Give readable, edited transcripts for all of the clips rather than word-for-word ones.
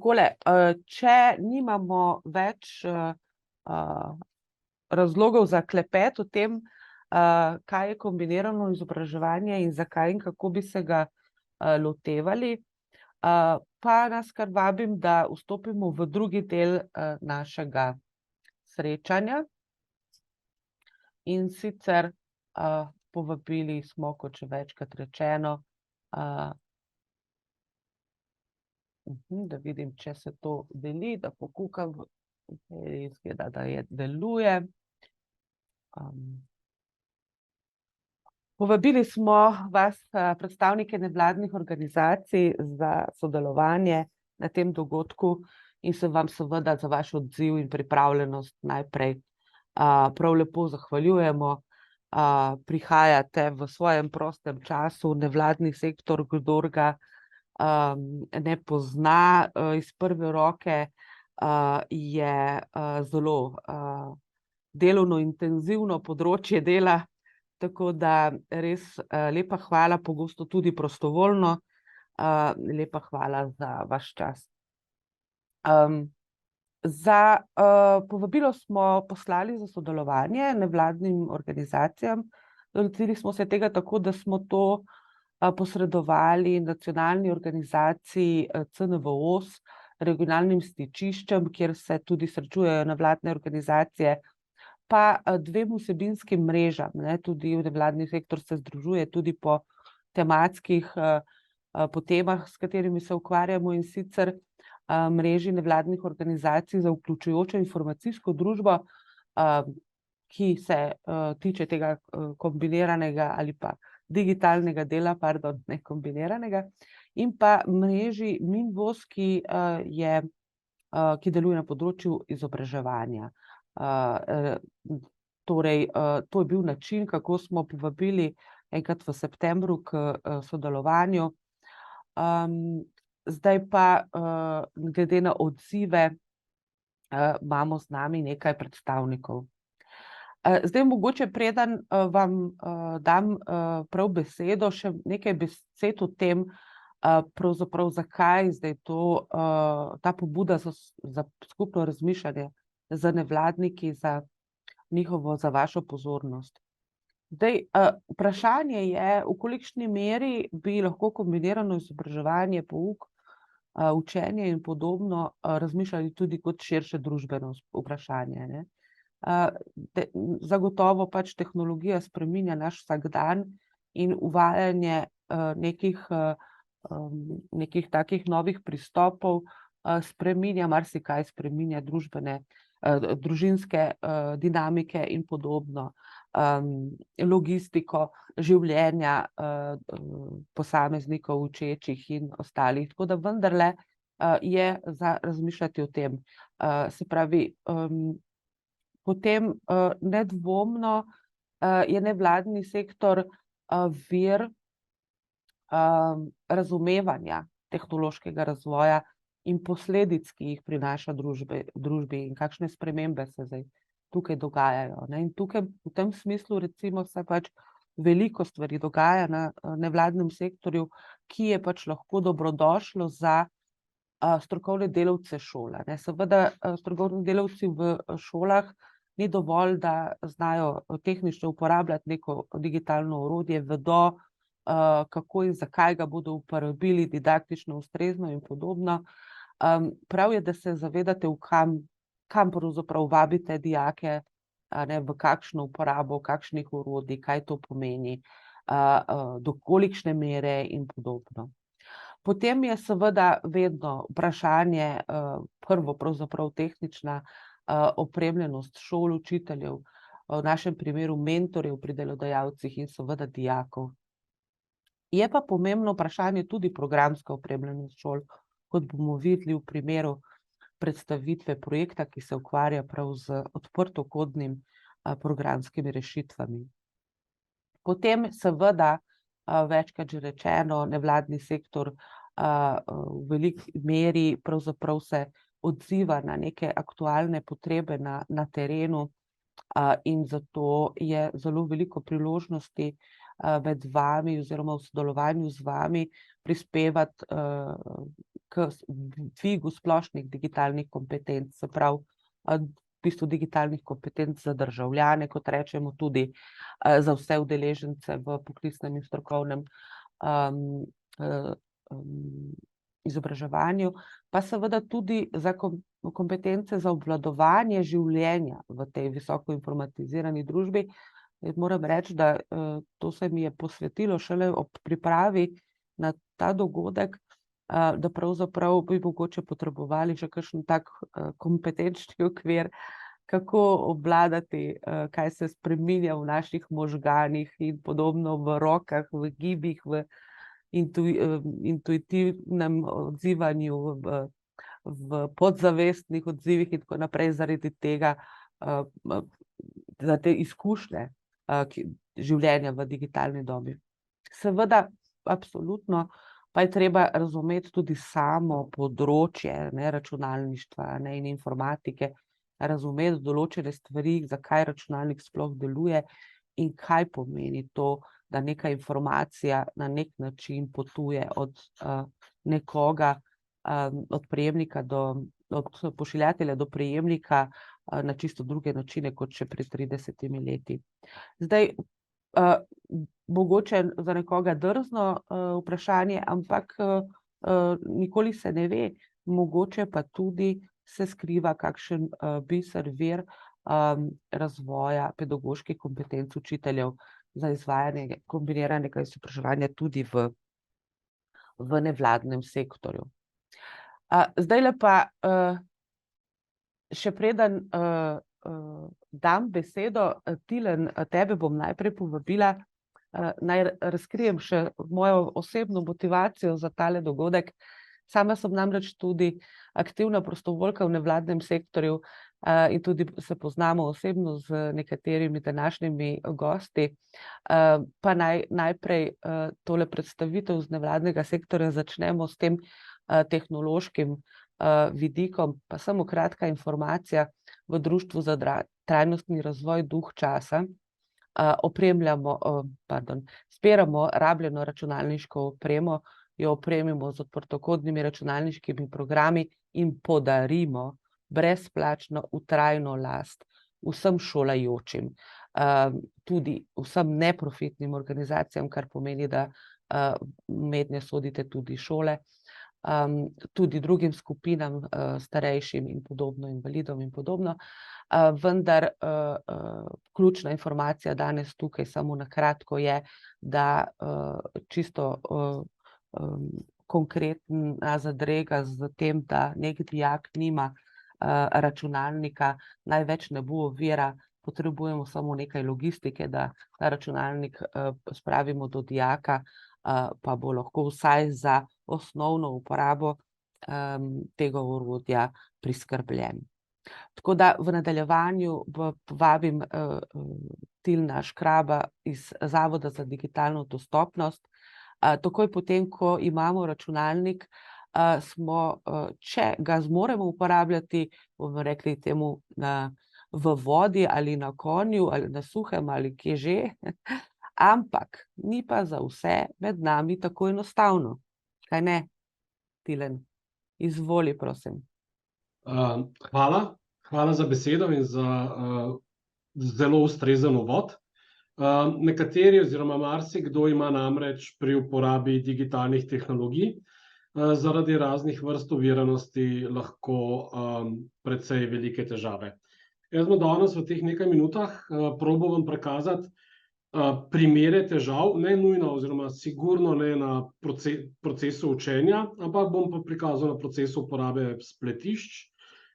takole, če nimamo več razlogov za klepet o tem, kaj je kombinirano izobraževanje in zakaj in kako bi se ga lotevali, pa nas kar vabim, da vstopimo v drugi del našega srečanja. In sicer povabili smo, kot že večkrat rečeno, da vidim, če se to deli, da pokukam, izgleda, da deluje. Povabili smo vas, predstavnike nevladnih organizacij, za sodelovanje na tem dogodku in se vam seveda za vaš odziv in pripravljenost najprej prav lepo zahvaljujemo. Prihajate v svojem prostem času, nevladni sektor, kdor ga ne pozna iz prve roke, je zelo delovno intenzivno področje dela, tako da res lepa hvala, pogosto tudi prostovoljno, lepa hvala za vaš čas. Povabilo smo poslali za sodelovanje nevladnim organizacijam. Lotili smo se tega tako, da smo to posredovali nacionalni organizaciji CNVOS, regionalnim stičiščem, kjer se tudi srečujejo nevladne organizacije, pa dvem vsebinskim mrežam, tudi nevladni sektor se združuje tudi po tematskih po temah, s katerimi se ukvarjamo, in sicer mreži nevladnih organizacij za vključujočo informacijsko družbo, ki se tiče tega kombiniranega ali pa digitalnega dela, ne kombineranega, in pa mreži Minvos, ki deluje na področju izobraževanja. Torej, to je bil način, kako smo povabili enkrat v septembru k sodelovanju. Zdaj pa, glede na odzive, imamo z nami nekaj predstavnikov. Zdaj mogoče preden vam dam prav besedo, še nekaj besed o tem, pravzaprav zakaj zdaj ta pobuda za skupno razmišljanje z nevladniki, za vašo pozornost. Zdaj, vprašanje je, v kolikšni meri bi lahko kombinirano izobraževanje, pouk, učenje in podobno razmišljali tudi kot širše družbeno vprašanje, Zagotovo pač tehnologija spreminja naš vsakdan in uvajanje nekih takih novih pristopov spreminja marsikaj, spreminja družinske dinamike in podobno, logistiko življenja posameznikov, učečih in ostalih, tako da vendarle je za razmišljati o tem. Se pravi, potem nedvomno je nevladni sektor vir razumevanja tehnološkega razvoja in posledic, ki jih prinaša družbi in kakšne spremembe se zdaj tukaj dogajajo, In tukaj v tem smislu recimo se pač veliko stvari dogaja na nevladnem sektorju, ki je pač lahko dobrodošlo za strokovne delavce šole, Seveda strokovni delavci v šolah ni dovolj, da znajo tehnično uporabljati neko digitalno orodje, vedo, kako in zakaj ga bodo uporabili didaktično, ustrezno in podobno. Prav je, da se zavedate, kam pravzaprav vabite dijake, v kakšno uporabo, kakšnih orodij, kaj to pomeni, do kolikšne mere in podobno. Potem je seveda vedno vprašanje, prvo pravzaprav tehnična opremljenost šol, učiteljev, v našem primeru mentorjev pri delodajalcih in seveda dijakov. Je pa pomembno vprašanje tudi programska opremljenost šol, kot bomo videli v primeru predstavitve projekta, ki se ukvarja prav z odprtokodnimi programskimi rešitvami. Potem seveda, večkrat že rečeno, nevladni sektor v veliki meri pravzaprav se odziva na neke aktualne potrebe na terenu, in zato je zelo veliko priložnosti med vami oziroma v sodelovanju z vami prispevati k dvigu splošnih digitalnih kompetenc, se pravi, v bistvu digitalnih kompetenc za državljane, kot rečemo, tudi za vse udeležence v poklicnem in strokovnem izobraževanju, pa seveda tudi za kompetence za obvladovanje življenja v tej visoko informatizirani družbi. Moram reči, da to se mi je posvetilo šele ob pripravi na ta dogodek, da pravzaprav bi mogoče potrebovali še kakšen tak kompetenčni okvir, kako obvladati, kaj se spreminja v naših možganih in podobno, v rokah, v gibih, v intuitivnem odzivanju, v podzavestnih odzivih in tako naprej, zaradi tega, za te izkušnje življenja v digitalni dobi. Seveda, absolutno, pa je treba razumeti tudi samo področje računalništva in informatike, razumeti določene stvari, zakaj računalnik sploh deluje in kaj pomeni to, da neka informacija na nek način potuje od nekoga, od prejemnika od pošiljatelja do prejemnika na čisto druge načine, kot še pred 30 leti. Zdaj, mogoče za nekoga drzno vprašanje, ampak nikoli se ne ve, mogoče pa tudi se skriva kakšen biser, vir razvoja pedagoških kompetenc učiteljev za izvajanje kombiniranega izobraževanja tudi v nevladnem sektorju. Zdajle pa še preden dam besedo, Tilen, tebe bom najprej povabila, naj razkrijem še mojo osebno motivacijo za tale dogodek. Sama sem namreč tudi aktivna prostovoljka v nevladnem sektorju in tudi se poznamo osebno z nekaterimi današnjimi gosti. Pa najprej tole predstavitev z nevladnega sektorja začnemo s tem tehnološkim vidikom, pa samo kratka informacija. V Društvu za trajnostni razvoj Duh časa zbiramo rabljeno računalniško opremo, jo opremimo z odprtokodnimi računalniškimi programi in podarimo brezplačno v trajno last vsem šolajočim, tudi vsem neprofitnim organizacijam, kar pomeni, da mednje sodite tudi šole, tudi drugim skupinam, starejšim in podobno, invalidom in podobno. Vendar ključna informacija danes tukaj samo na kratko je, da čisto konkretna zadrega z tem, da nek dijak nima računalnika, največ ne bo ovira, potrebujemo samo nekaj logistike, da ta računalnik spravimo do dijaka, pa bo lahko vsaj za osnovno uporabo tega orodja priskrbljen. Tako da v nadaljevanju povabim Tilna Škraba iz Zavoda za digitalno dostopnost. Takoj potem, ko imamo računalnik, če ga zmoremo uporabljati, bomo rekli temu, v vodi ali na konju ali na suhem ali kje že, ampak ni pa za vse med nami tako enostavno. Kaj ne, Tilen? Izvoli, prosim. Hvala za besedo in za zelo ustrezen uvod. Nekateri oziroma marsikdo ima namreč pri uporabi digitalnih tehnologij zaradi raznih vrst oviranosti lahko precej velike težave. Jaz bom danes v teh nekaj minutah probal vam prikazati primere težav, ne nujno oziroma sigurno ne na procesu učenja, ampak bom pa prikazal na procesu uporabe spletišč,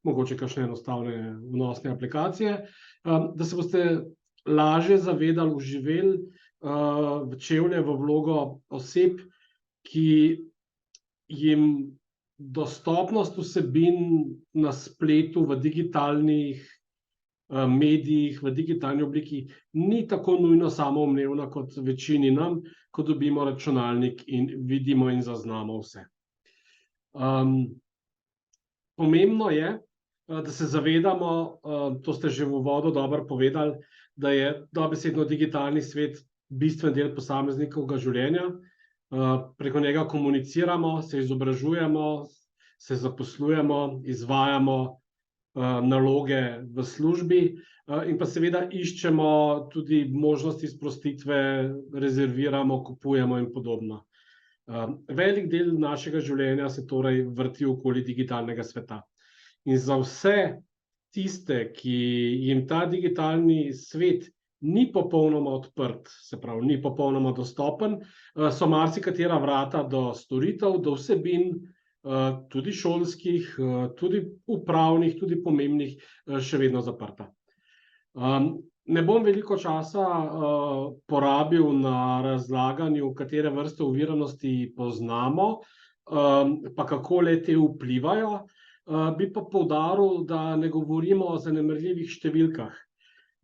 mogoče kakšne enostavne vnosne aplikacije, da se boste lažje zavedali, vživeli v čevlje, v vlogo oseb, ki jim dostopnost vsebin na spletu, v digitalnih medijih, v digitalni obliki ni tako nujno samoumevna kot večini nam, ko dobimo računalnik in vidimo in zaznamo vse. Pomembno je, da se zavedamo, to ste že v uvodu dobro povedali, da je dobesedno digitalni svet bistven del posameznikovega življenja. Preko njega komuniciramo, se izobražujemo, se zaposlujemo, izvajamo naloge v službi in pa seveda iščemo tudi možnosti sprostitve, rezerviramo, kupujemo in podobno. Velik del našega življenja se torej vrti okoli digitalnega sveta. In za vse tiste, ki jim ta digitalni svet ni popolnoma odprt, se pravi, ni popolnoma dostopen, so marsikatera vrata do storitev, do vsebin, tudi šolskih, tudi upravnih, tudi pomembnih, še vedno zaprta. Ne bom veliko časa porabil na razlaganju, katere vrste oviranosti poznamo, pa kako le-te vplivajo. Bi pa poudaril, da ne govorimo o zanemarljivih številkah.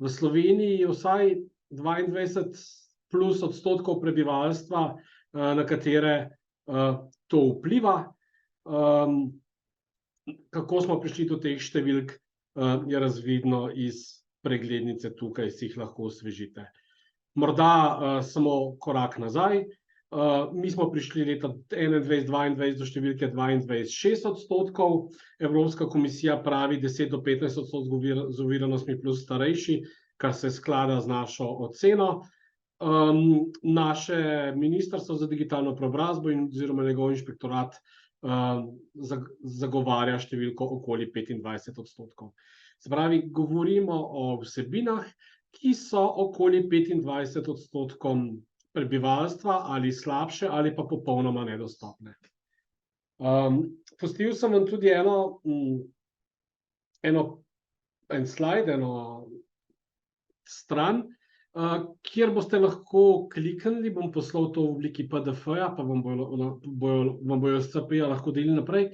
V Sloveniji je vsaj 22+ % prebivalstva, na katere to vpliva. Kako smo prišli do teh številk, je razvidno iz preglednice tukaj, si jih lahko osvežite. Morda samo korak nazaj. Mi smo prišli leta 2021-2022 do številke 22,6 %. Evropska komisija pravi 10–15 % z oviranostmi plus starejši, kar se sklada z našo oceno. Naše Ministrstvo za digitalno preobrazbo oziroma njegov inšpektorat zagovarja številko okoli 25 %. Se pravi, govorimo o vsebinah, ki so okoli 25 % prebivalstva ali slabše ali pa popolnoma nedostopne. Pustil sem vam tudi en slajd, eno stran, kjer boste lahko kliknili, bom poslal to v obliki PDF-ja, pa vam bojo SCP-ja lahko delili naprej.